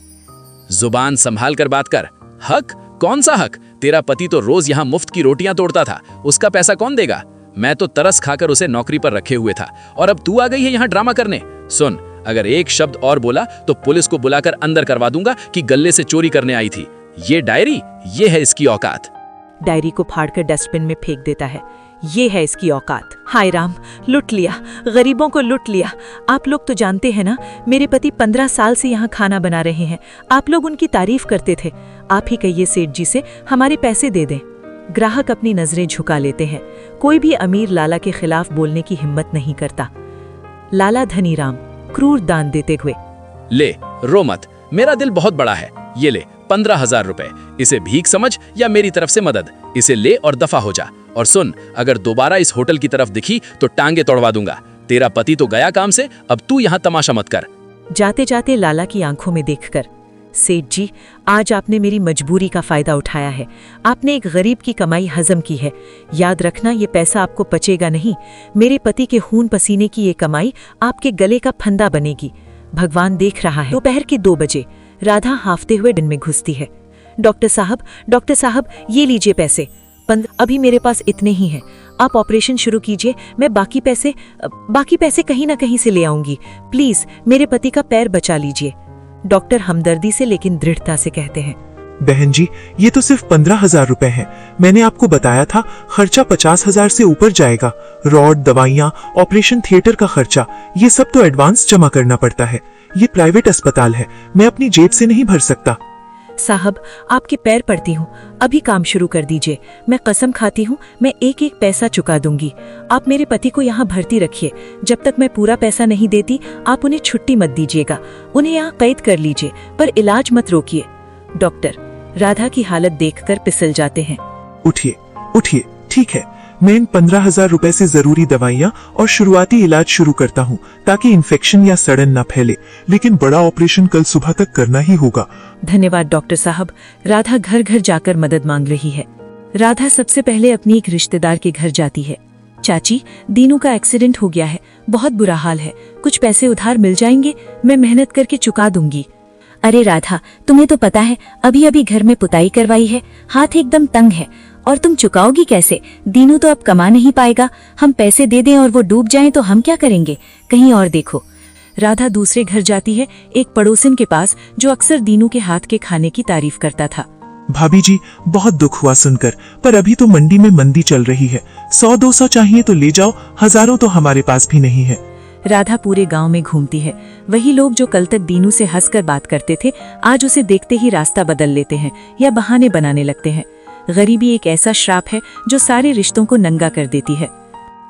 जुबान संभाल कर बात कर। हक? कौन सा हक? तेरा पति तो रोज यहाँ मुफ्त की रोटियां तोड़ता था, उसका पैसा कौन देगा? मैं तो तरस खाकर उसे नौकरी पर रखे हुए था, और अब तू आ गई है यहाँ ड्रामा करने। सुन, अगर एक शब्द और बोला तो पुलिस को बुलाकर अंदर करवा दूंगा कि गले से चोरी करने आई थी। ये डायरी, ये है इसकी औकात। डायरी को फाड़कर डस्टबिन में फेंक देता है। ये है इसकी औकात। हाय राम, लूट लिया, गरीबों को लूट लिया। आप लोग तो जानते हैं ना, मेरे पति 15 साल से यहाँ खाना बना रहे हैं। आप लोग उनकी तारीफ करते थे। आप ही कहिए सेठ जी से हमारे पैसे दे दें। ग्राहक अपनी नजरें झुका लेते हैं। कोई भी अमीर लाला के खिलाफ बोलने की हिम्मत नहीं करता। लाला धनीराम क्रूर दान देते हुए, ले, रो मत, मेरा दिल बहुत बड़ा है। ये ले 15,000 रुपए, इसे भीख समझ या मेरी तरफ से मदद। इसे ले और दफा हो जा। और सुन, अगर दोबारा इस होटल की तरफ दिखी तो टांगे तोड़वा दूंगा। तेरा पति तो गया काम से, अब तू यहाँ तमाशा मत कर। जाते जाते लाला की आंखों में देखकर, सेठ जी, आज आपने मेरी मजबूरी का फायदा उठाया है। आपने एक गरीब की कमाई हजम की है। याद रखना, ये पैसा आपको पचेगा नहीं। मेरे पति के खून पसीने की ये कमाई आपके गले का फंदा बनेगी। भगवान देख रहा है। दोपहर के 2 बजे राधा हाफते हुए दिन में घुसती है। डॉक्टर साहब, ये लीजिए पैसे। अभी मेरे पास इतने ही हैं। आप ऑपरेशन शुरू कीजिए, मैं बाकी पैसे कहीं ना कहीं से ले आऊंगी। प्लीज मेरे पति का पैर बचा लीजिए। डॉक्टर हमदर्दी से लेकिन दृढ़ता से कहते हैं, बहन जी, ये तो सिर्फ 15,000 रुपए हैं। मैंने आपको बताया था खर्चा 50,000 से ऊपर जाएगा। रॉड, दवाइयाँ, ऑपरेशन थिएटर का खर्चा, ये सब तो एडवांस जमा करना पड़ता है। ये प्राइवेट अस्पताल है, मैं अपनी जेब से नहीं भर सकता। साहब, आपके पैर पड़ती हूँ, अभी काम शुरू कर दीजिए। मैं कसम खाती हूँ, मैं एक एक पैसा चुका दूंगी। आप मेरे पति को यहाँ भर्ती रखिए। जब तक मैं पूरा पैसा नहीं देती, आप उन्हें छुट्टी मत दीजिएगा। उन्हें यहाँ कैद कर लीजिए, पर इलाज मत रोकिए। डॉक्टर राधा की हालत देखकर पिसल जाते हैं। उठिए, ठीक है, मैं इन 15,000 रुपए से जरूरी दवाइयाँ और शुरुआती इलाज शुरू करता हूँ, ताकि इन्फेक्शन या सड़न न फैले। लेकिन बड़ा ऑपरेशन कल सुबह तक करना ही होगा। धन्यवाद डॉक्टर साहब। राधा घर घर जाकर मदद मांग रही है। राधा सबसे पहले अपनी एक रिश्तेदार के घर जाती है। चाची, दीनू का एक्सीडेंट हो गया है, बहुत बुरा हाल है। कुछ पैसे उधार मिल जाएंगे, मैं मेहनत करके चुका दूंगी। अरे राधा, तुम्हें तो पता है, अभी अभी घर में पुताई करवाई है, हाथ एकदम तंग है। और तुम चुकाओगी कैसे? दीनू तो अब कमा नहीं पाएगा। हम पैसे दे दें और वो डूब जाए तो हम क्या करेंगे? कहीं और देखो। राधा दूसरे घर जाती है, एक पड़ोसिन के पास, जो अक्सर दीनू के हाथ के खाने की तारीफ करता था। भाभी जी, बहुत दुख हुआ सुनकर, पर अभी तो मंडी में मंदी चल रही है। 100-200 चाहिए तो ले जाओ, हजारों तो हमारे पास भी नहीं है। राधा पूरे गांव में घूमती है। वही लोग जो कल तक दीनू से हंसकर बात करते थे, आज उसे देखते ही रास्ता बदल लेते हैं या बहाने बनाने लगते हैं। गरीबी एक ऐसा श्राप है जो सारे रिश्तों को नंगा कर देती है।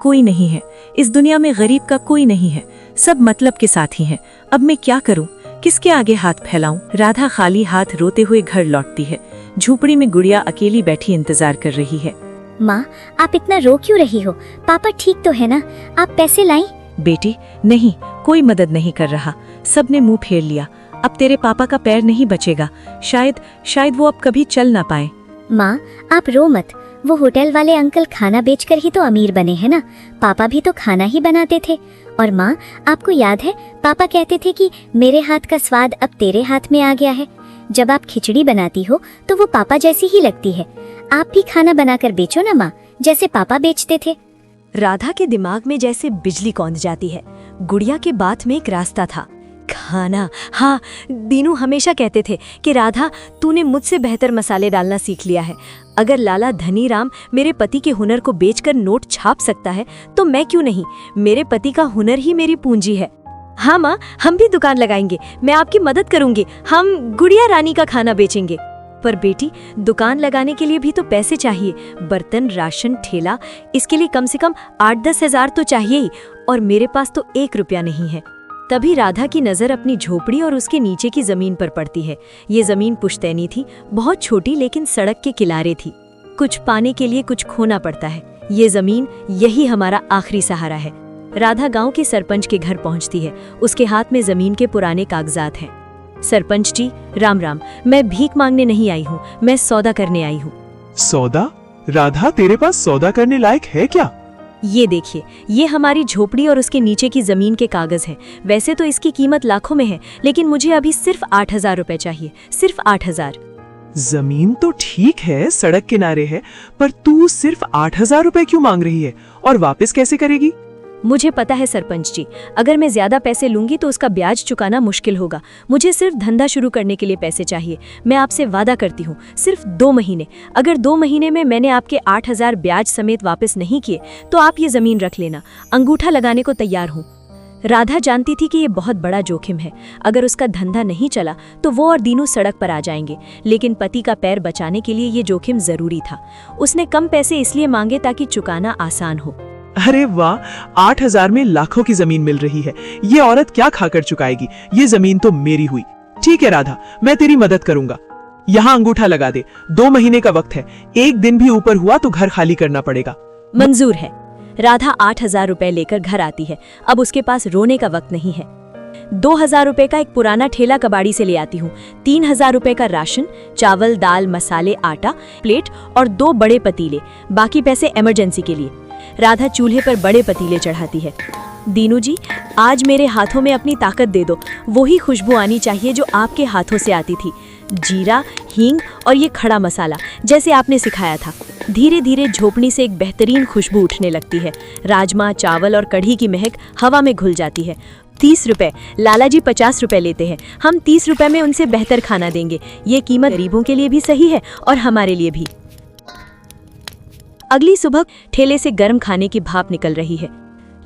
कोई नहीं है इस दुनिया में, गरीब का कोई नहीं है, सब मतलब के साथ ही हैं। अब मैं क्या करूं, किसके आगे हाथ फैलाऊं? राधा खाली हाथ रोते हुए घर लौटती है। झोपड़ी में गुड़िया अकेली बैठी इंतजार कर रही है। माँ, आप इतना रो क्यों रही हो? पापा ठीक तो है ना? आप पैसे लाई? बेटी नहीं, कोई मदद नहीं कर रहा। सबने मुंह फेर लिया। अब तेरे पापा का पैर नहीं बचेगा। शायद वो अब कभी चल ना पाए। माँ, आप रो मत। वो होटल वाले अंकल खाना बेचकर ही तो अमीर बने हैं ना। पापा भी तो खाना ही बनाते थे। और माँ, आपको याद है, पापा कहते थे कि मेरे हाथ का स्वाद अब तेरे हाथ में आ गया है। जब आप खिचड़ी बनाती हो तो वो पापा जैसी ही लगती है। आप भी खाना बनाकर बेचो ना माँ, जैसे पापा बेचते थे। राधा के दिमाग में जैसे बिजली कौंध जाती है। गुड़िया के बात में एक रास्ता था, खाना। हाँ, दीनू हमेशा कहते थे कि राधा, तूने मुझसे बेहतर मसाले डालना सीख लिया है। अगर लाला धनीराम मेरे पति के हुनर को बेचकर नोट छाप सकता है तो मैं क्यों नहीं? मेरे पति का हुनर ही मेरी पूंजी है। हाँ माँ, हम भी दुकान लगाएंगे, मैं आपकी मदद करूंगी। हम गुड़िया रानी का खाना बेचेंगे। पर बेटी, दुकान लगाने के लिए भी तो पैसे चाहिए। बर्तन, राशन, ठेला, इसके लिए कम से कम 8-10 हजार तो चाहिए ही, और मेरे पास तो 1 रुपया नहीं है। तभी राधा की नजर अपनी झोपड़ी और उसके नीचे की जमीन पर पड़ती है। ये जमीन पुश्तैनी थी, बहुत छोटी, लेकिन सड़क के किनारे थी। कुछ पाने के लिए कुछ खोना पड़ता है। ये जमीन, यही हमारा आखिरी सहारा है। राधा गांव के सरपंच के घर पहुंचती है। उसके हाथ में जमीन के पुराने कागजात हैं। सरपंच जी, राम राम। मैं भीख मांगने नहीं आई हूँ, मैं सौदा करने आई हूँ। सौदा? राधा, तेरे पास सौदा करने लायक है क्या? ये देखिए, ये हमारी झोपड़ी और उसके नीचे की जमीन के कागज हैं। वैसे तो इसकी कीमत लाखों में है, लेकिन मुझे अभी सिर्फ 8,000 रुपए चाहिए, सिर्फ 8,000। जमीन तो ठीक है, सड़क किनारे है, पर तू सिर्फ 8,000 रुपए क्यों मांग रही है और वापस कैसे करेगी? मुझे पता है सरपंच जी, अगर मैं ज्यादा पैसे लूंगी तो उसका ब्याज चुकाना मुश्किल होगा। मुझे सिर्फ धंधा शुरू करने के लिए पैसे चाहिए। मैं आपसे वादा करती हूँ, सिर्फ 2 महीने। अगर 2 महीने में मैंने आपके 8,000 ब्याज समेत वापस नहीं किए तो आप ये जमीन रख लेना। अंगूठा लगाने को तैयार हूँ। राधा जानती थी कि ये बहुत बड़ा जोखिम है। अगर उसका धंधा नहीं चला तो वो और दीनू सड़क पर आ जाएंगे, लेकिन पति का पैर बचाने के लिए ये जोखिम जरूरी था। उसने कम पैसे इसलिए मांगे ताकि चुकाना आसान हो। अरे वाह, 8,000 में लाखों की जमीन मिल रही है। ये औरत क्या खाकर चुकाएगी? ये जमीन तो मेरी हुई। ठीक है राधा, मैं तेरी मदद करूंगा। यहाँ अंगूठा लगा दे। 2 महीने का वक्त है। एक दिन भी ऊपर हुआ तो घर खाली करना पड़ेगा। मंजूर है। राधा 8,000 रुपए लेकर घर आती है। अब उसके पास रोने का वक्त नहीं है। 2,000 रुपए का एक पुराना ठेला कबाड़ी से ले आती हूँ। 3,000 रुपए का राशन, चावल, दाल, मसाले, आटा, प्लेट और 2 बड़े पतीले। बाकी पैसे इमरजेंसी के लिए। राधा चूल्हे पर बड़े पतीले चढ़ाती है। दीनू जी, आज मेरे हाथों में अपनी ताकत दे दो। वही खुशबू आनी चाहिए जो आपके हाथों से आती थी। जीरा, हींग और ये खड़ा मसाला, जैसे आपने सिखाया था। धीरे धीरे झोपड़ी से एक बेहतरीन खुशबू उठने लगती है। राजमा, चावल और कढ़ी की महक हवा में घुल जाती है। 30 रुपए। लाला जी 50 रुपए लेते हैं। हम 30 रुपए में उनसे बेहतर खाना देंगे। ये कीमत गरीबों के लिए भी सही है और हमारे लिए भी। अगली सुबह ठेले से गर्म खाने की भाप निकल रही है।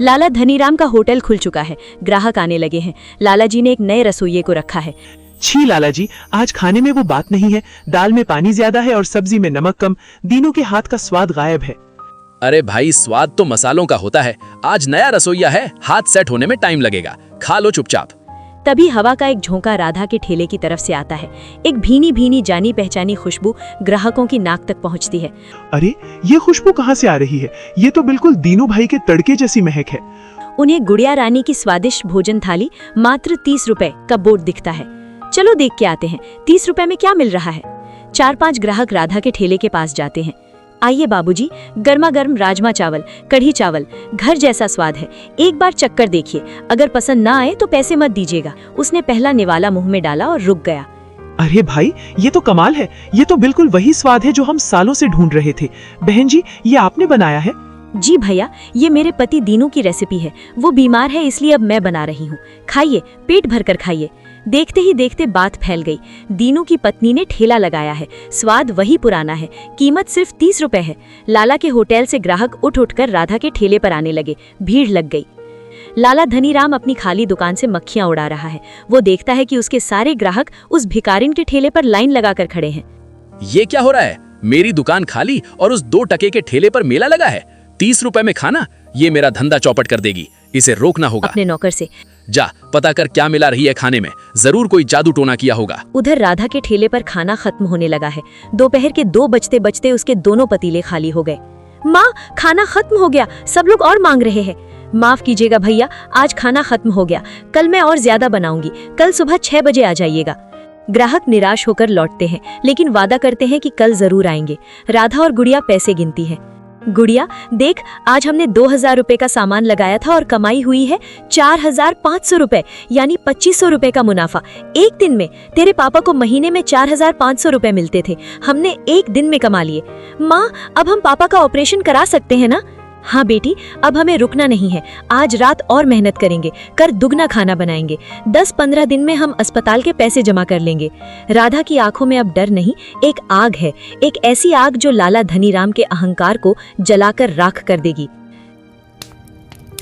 लाला धनीराम का होटल खुल चुका है। ग्राहक आने लगे हैं। लाला जी ने एक नए रसोइये को रखा है। छी लाला जी, आज खाने में वो बात नहीं है। दाल में पानी ज्यादा है और सब्जी में नमक कम। दीनू के हाथ का स्वाद गायब है। अरे भाई, स्वाद तो मसालों का होता है। आज नया रसोइया है, हाथ सेट होने में टाइम लगेगा। खा लो चुपचाप। तभी हवा का एक झोंका राधा के ठेले की तरफ से आता है। एक भीनी भीनी जानी पहचानी खुशबू ग्राहकों की नाक तक पहुंचती है। अरे, ये खुशबू कहाँ से आ रही है? ये तो बिल्कुल दीनू भाई के तड़के जैसी महक है। उन्हें गुड़िया रानी की स्वादिष्ट भोजन थाली मात्र 30 रुपए का बोर्ड दिखता है। चलो देख के आते हैं 30 रुपए में क्या मिल रहा है। 4-5 ग्राहक राधा के ठेले के पास जाते हैं। आइए बाबूजी, गर्मा गर्म राजमा चावल, कढ़ी चावल, घर जैसा स्वाद है। एक बार चक्कर देखिए, अगर पसंद ना आए तो पैसे मत दीजिएगा। उसने पहला निवाला मुंह में डाला और रुक गया। अरे भाई, ये तो कमाल है। ये तो बिल्कुल वही स्वाद है जो हम सालों से ढूंढ रहे थे। बहन जी, ये आपने बनाया है? जी भैया, ये मेरे पति दीनू की रेसिपी है। वो बीमार है इसलिए अब मैं बना रही हूँ। खाइए, पेट भर कर खाइए। देखते ही देखते बात फैल गई। दीनू की पत्नी ने ठेला लगाया है। स्वाद वही पुराना है। कीमत सिर्फ 30 रुपए है। लाला के होटल से ग्राहक उठ उठकर राधा के ठेले पर आने लगे। भीड़ लग गई। लाला धनीराम अपनी खाली दुकान से मक्खियां उड़ा रहा है। वो देखता है कि उसके सारे ग्राहक उस भिखारिन के ठेले पर लाइन लगाकर खड़े हैं। ये क्या हो रहा है? मेरी दुकान खाली और उस 2 टके के ठेले पर मेला लगा है। 30 रुपए में खाना, ये मेरा धंधा चौपट कर देगी। इसे रोकना होगा। अपने नौकर से जा पता कर क्या मिला रही है खाने में। जरूर कोई जादू टोना किया होगा। उधर राधा के ठेले पर खाना खत्म होने लगा है। दोपहर के 2 बजते बजते उसके दोनों पतीले खाली हो गए। माँ, खाना खत्म हो गया। सब लोग और मांग रहे हैं। माफ कीजिएगा भैया, आज खाना खत्म हो गया। कल मैं और ज्यादा बनाऊंगी। कल सुबह 6 बजे आ जाइएगा। ग्राहक निराश होकर लौटते हैं, लेकिन वादा करते हैं कि कल जरूर आएंगे। राधा और गुड़िया पैसे गिनती हैं। गुड़िया, देख, आज हमने 2,000 रुपए का सामान लगाया था और कमाई हुई है 4,500 रुपए, यानी 2,500 रुपए का मुनाफा। एक दिन में तेरे पापा को महीने में 4,500 रुपए मिलते थे, हमने एक दिन में कमा लिए। माँ, अब हम पापा का ऑपरेशन करा सकते हैं ना? हाँ बेटी, अब हमें रुकना नहीं है। आज रात और मेहनत करेंगे, कर दुगना खाना बनाएंगे। 10-15 दिन में हम अस्पताल के पैसे जमा कर लेंगे। राधा की आंखों में अब डर नहीं, एक आग है। एक ऐसी आग जो लाला धनीराम के अहंकार को जलाकर राख कर देगी।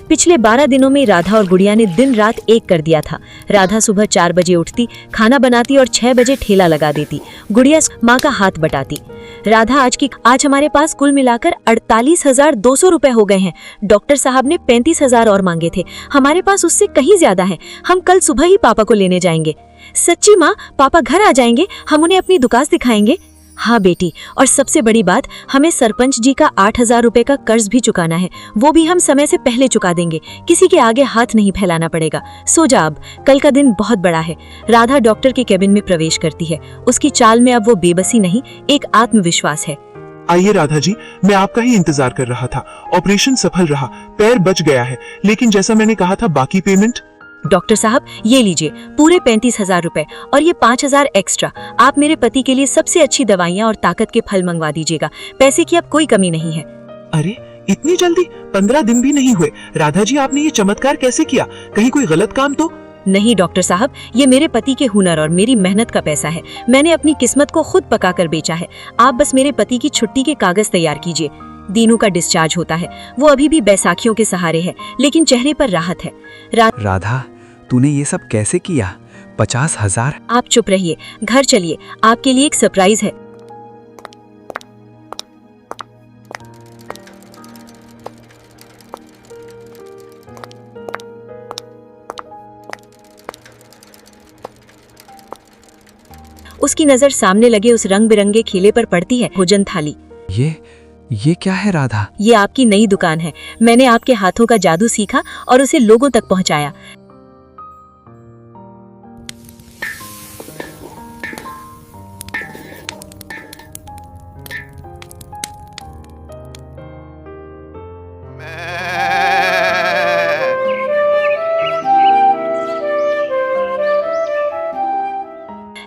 पिछले 12 दिनों में राधा और गुड़िया ने दिन रात एक कर दिया था। राधा सुबह 4 बजे उठती, खाना बनाती और 6 बजे ठेला लगा देती। गुड़िया माँ का हाथ बटाती। राधा, आज हमारे पास कुल मिलाकर 48,200 रुपए हो गए हैं। डॉक्टर साहब ने 35,000 और मांगे थे। हमारे पास उससे कहीं ज्यादा है। हम कल सुबह ही पापा को लेने जाएंगे। सच्ची माँ, पापा घर आ जाएंगे? हम उन्हें अपनी दुकान दिखाएंगे। हाँ बेटी, और सबसे बड़ी बात, हमें सरपंच जी का 8,000 रुपए का कर्ज भी चुकाना है। वो भी हम समय से पहले चुका देंगे। किसी के आगे हाथ नहीं फैलाना पड़ेगा। सो जा अब, कल का दिन बहुत बड़ा है। राधा डॉक्टर के केबिन में प्रवेश करती है। उसकी चाल में अब वो बेबसी नहीं, एक आत्मविश्वास है। आइए राधा जी, मैं आपका ही इंतजार कर रहा था। ऑपरेशन सफल रहा, पैर बच गया है। लेकिन जैसा मैंने कहा था, बाकी पेमेंट डॉक्टर साहब, ये लीजिए पूरे 35,000 रुपए और ये 5,000 एक्स्ट्रा। आप मेरे पति के लिए सबसे अच्छी दवाइयाँ और ताकत के फल मंगवा दीजिएगा। पैसे की अब कोई कमी नहीं है। अरे इतनी जल्दी? 15 दिन भी नहीं हुए। राधा जी, आपने ये चमत्कार कैसे किया? कहीं कोई गलत काम तो नहीं डॉक्टर साहब, ये मेरे पति के हुनर और मेरी मेहनत का पैसा है। मैंने अपनी किस्मत को खुद पकाकर बेचा है। आप बस मेरे पति की छुट्टी के कागज तैयार कीजिए। दीनू का डिस्चार्ज होता है। वो अभी भी बैसाखियों के सहारे है, लेकिन चेहरे पर राहत है। राधा, तूने ये सब कैसे किया? 50,000? आप चुप रहिए, घर चलिए, आपके लिए एक सरप्राइज है। उसकी नजर सामने लगे उस रंग बिरंगे खिले पर पड़ती है। भोजन थाली। ये क्या है राधा? ये आपकी नई दुकान है। मैंने आपके हाथों का जादू सीखा और उसे लोगों तक पहुंचाया।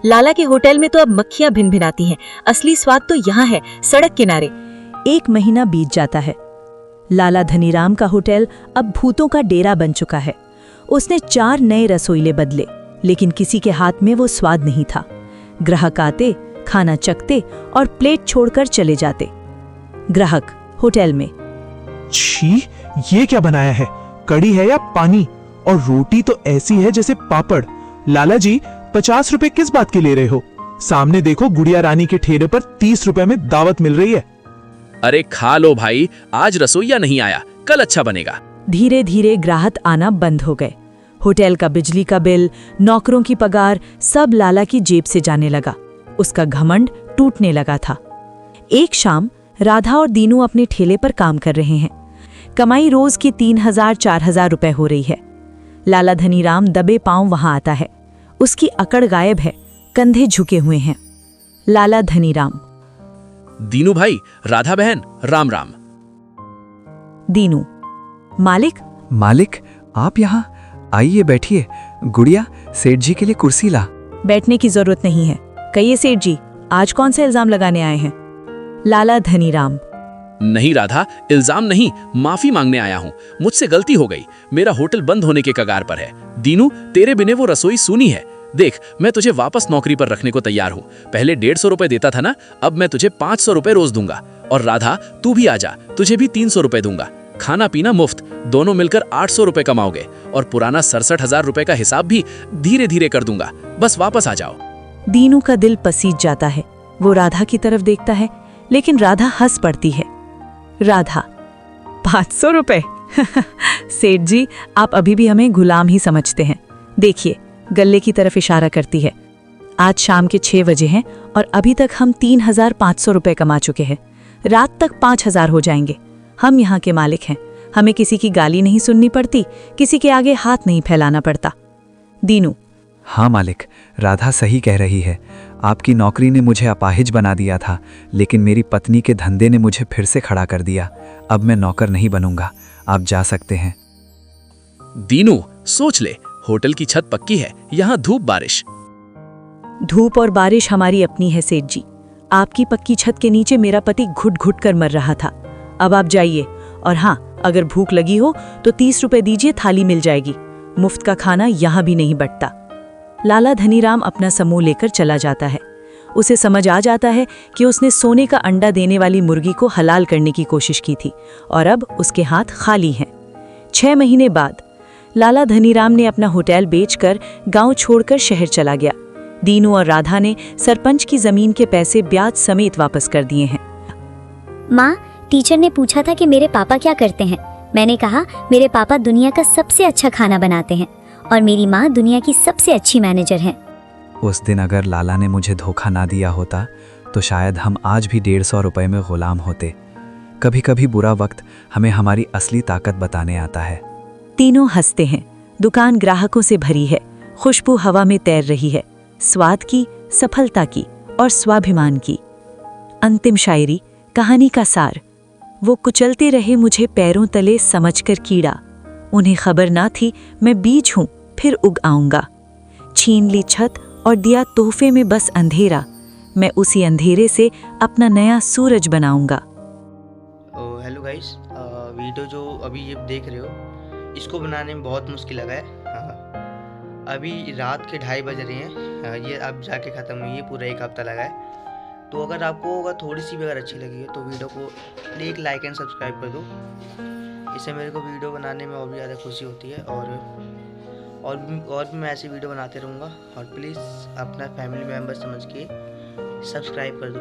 लाला के होटल में तो अब मक्खियां भिनभिनाती हैं। असली स्वाद तो यहाँ है, सड़क किनारे। 1 महीना बीत जाता है। लाला धनीराम का होटल अब भूतों का डेरा बन चुका है। उसने 4 नए रसोइले बदले, लेकिन किसी के हाथ में वो स्वाद नहीं था। ग्राहक आते, खाना चखते और प्लेट छोड़कर चले जाते। ग्राहक होटल में। छी, ये क्या बनाया है? कड़ी है या पानी? और रोटी तो ऐसी है जैसे पापड़। लाला जी, 50 रुपए किस बात के ले रहे हो? सामने देखो, गुड़िया रानी के ठेले पर 30 रुपए में दावत मिल रही है। अरे खा लो भाई, आज रसोइया नहीं आया, कल अच्छा बनेगा। धीरे धीरे ग्राहक आना बंद हो गए। होटल का बिजली का बिल, नौकरों की पगार, सब लाला की जेब से जाने लगा। उसका घमंड टूटने लगा था। एक शाम राधा और दीनू अपने ठेले पर काम कर रहे हैं। कमाई रोज की 3,000-4,000 रुपए हो रही है। लाला धनीराम दबे पांव वहां आता है। उसकी अकड़ गायब है, कंधे झुके हुए हैं। लाला धनीराम। दीनू भाई, राधा बहन, राम राम। दीनू। मालिक, आप यहाँ आइए, बैठिए। गुड़िया, सेठ जी के लिए कुर्सी ला। बैठने की जरूरत नहीं है। कहिए सेठ जी, आज कौन से इल्जाम लगाने आए हैं? लाला धनीराम। नहीं राधा, इल्जाम नहीं, माफी मांगने आया हूँ। मुझसे गलती हो गई। मेरा होटल बंद होने के कगार पर है। दीनू, तेरे बिना वो रसोई सूनी है। देख, मैं तुझे वापस नौकरी पर रखने को तैयार हूँ। पहले 150 रुपए देता था ना, अब मैं तुझे 500 रुपए रोज दूंगा। और राधा, तू भी आ जा, तुझे भी 300 रुपए दूंगा। खाना पीना मुफ्त, दोनों मिलकर 800 रुपए कमाओगे। और पुराना 67,000 रुपए का हिसाब भी धीरे धीरे कर दूंगा। बस वापस आ जाओ। दीनू का दिल पसीज जाता है। वो राधा की तरफ देखता है, लेकिन राधा हंस पड़ती है। राधा, 500 रुपए? सेठ जी, आप अभी भी हमें गुलाम ही समझते हैं। देखिए, गल्ले की तरफ इशारा करती है। आज शाम के 6 बजे हैं और अभी तक हम 3,500 रुपए कमा चुके हैं। रात तक 5,000 हो जाएंगे। हम यहाँ के मालिक हैं। हमें किसी की गाली नहीं सुननी पड़ती, किसी के आगे हाथ नहीं फैलाना पड़ता। दीनू। हाँ मालिक, राधा सही कह रही है। आपकी नौकरी ने मुझे अपाहिज बना दिया था, लेकिन मेरी पत्नी के धंधे ने मुझे फिर से खड़ा कर दिया। अब मैं नौकर नहीं बनूंगा। आप जा सकते हैं। दीनू, सोच ले, होटल की छत पक्की है, यहाँ धूप बारिश। धूप और बारिश हमारी अपनी है सेठ जी। आपकी पक्की छत के नीचे मेरा पति घुट घुट कर मर रहा था। अब आप जाइए। और हाँ, अगर भूख लगी हो तो 30 रुपए दीजिए, थाली मिल जाएगी। मुफ्त का खाना यहाँ भी नहीं बंटता। लाला धनीराम अपना समूह लेकर चला जाता है। उसे समझ आ जाता है कि उसने सोने का अंडा देने वाली मुर्गी को हलाल करने की कोशिश की थी और अब उसके हाथ खाली हैं। 6 महीने बाद लाला धनीराम ने अपना होटल बेचकर गांव छोड़कर शहर चला गया। दीनू और राधा ने सरपंच की जमीन के पैसे ब्याज समेत वापस कर दिए हैं। माँ, टीचर ने पूछा था कि मेरे पापा क्या करते हैं। मैंने कहा मेरे पापा दुनिया का सबसे अच्छा खाना बनाते हैं और मेरी माँ दुनिया की सबसे अच्छी मैनेजर हैं। उस दिन अगर लाला ने मुझे धोखा ना दिया होता तो शायद हम आज भी 150 रुपए में गुलाम होते। कभी कभी बुरा वक्त हमें हमारी असली ताकत बताने आता है। तीनों हंसते हैं। दुकान ग्राहकों से भरी है। खुशबू हवा में तैर रही है, स्वाद की, सफलता की और स्वाभिमान की। अंतिम शायरी, कहानी का सार। वो कुचलते रहे मुझे पैरों तले समझकर कीड़ा। उन्हें खबर ना थी मैं बीज हूँ, फिर फिर उग आऊंगा। छीन ली छत और दिया तोहफे में बस अंधेरा, मैं उसी अंधेरे से अपना नया सूरज बनाऊंगा। हेलो गाइस, वीडियो जो अभी ये देख रहे हो इसको बनाने में बहुत मुश्किल लगा है। हाँ, अभी रात के 2:30 बज रहे हैं। ये अब जाके ख़त्म हुई है, पूरा 1 हफ्ता लगा है। तो अगर आपको अगर थोड़ी सी भी अगर अच्छी लगी है तो वीडियो को एक लाइक एंड सब्सक्राइब कर दो। इससे मेरे को वीडियो बनाने में और भी ज़्यादा खुशी होती है और भी मैं ऐसी वीडियो बनाते रहूँगा। और प्लीज़ अपना फैमिली मेम्बर समझ के सब्सक्राइब कर दो।